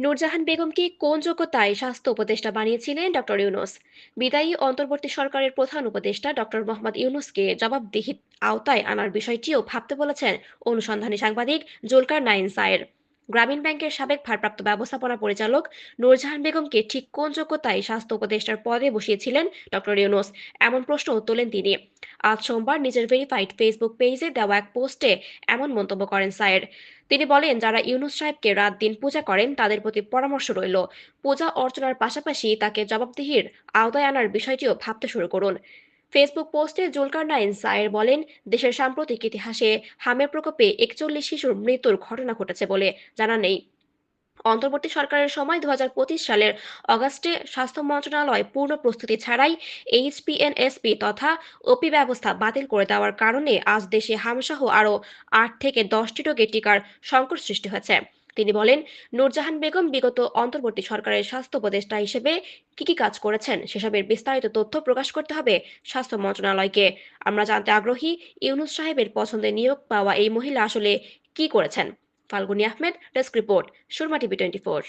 নূরজাহান বেগমকে কোন যোগ্যতায় স্বাস্থ্য উপদেষ্টা বানিয়েছিলেন ডক্টর ইউনূস? বিদায়ী অন্তর্বর্তী সরকারের প্রধান উপদেষ্টা ডক্টর মোহাম্মদ ইউনূসকে জবাবদিহির আওতায় আনার বিষয়টিও ভাবতে বলেছেন অনুসন্ধানী সাংবাদিক জুলকার নাইন সায়ের। গ্রামীণ ব্যাংকের সাবেক ভারপ্রাপ্ত ব্যবস্থাপনা পরিচালক নূরজাহান বেগমকে ঠিক কোন যোগ্যতায় স্বাস্থ্য উপদেষ্টার পদে বসিয়েছিলেন ডক্টর ইউনূস, এমন প্রশ্ন তোলেন তিনি। আজ সোমবার নিজের ভেরিফাইড ফেসবুক পেজে দেওয়া এক পোস্টে এমন মন্তব্য করেন সায়ের। তিনি বলেন, যারা ইউনূস সাহেবকে রাত দিন পূজা করেন তাদের প্রতি পরামর্শ রইল, পূজা অর্চনার পাশাপাশি তাকে জবাবদিহির আওতায় আনার বিষয়টিও ভাবতে শুরু করুন। ফেসবুক পোস্টে জুলকারনাইন সায়ের বলেন, দেশের সাম্প্রতিক ইতিহাসে হামের প্রকোপে 41 শিশুর মৃত্যুর ঘটনা ঘটেছে বলে জানা নেই। অন্তর্বর্তী সরকারের সময় 2025 সালের অগাস্টে স্বাস্থ্য মন্ত্রণালয় পূর্ণ প্রস্তুতি ছাড়াই এইচপিএনএসপি তথা ওপি ব্যবস্থা বাতিল করে দেওয়ার কারণে আজ দেশে হামসহ আরও 8 থেকে 10টি রোগের টিকার সংকট সৃষ্টি হয়েছে। তিনি বলেন, নূরজাহান বেগম বিগত অন্তর্বর্তী সরকারের স্বাস্থ্য উপদেষ্টা হিসেবে কি কাজ করেছেন সেসবের বিস্তারিত তথ্য প্রকাশ করতে হবে স্বাস্থ্য মন্ত্রণালয়কে। আমরা জানতে আগ্রহী, ইউনূস সাহেবের পছন্দে নিয়োগ পাওয়া এই মহিলা আসলে কি করেছেন। Falguni Ahmed, desk report, Surma TV 24।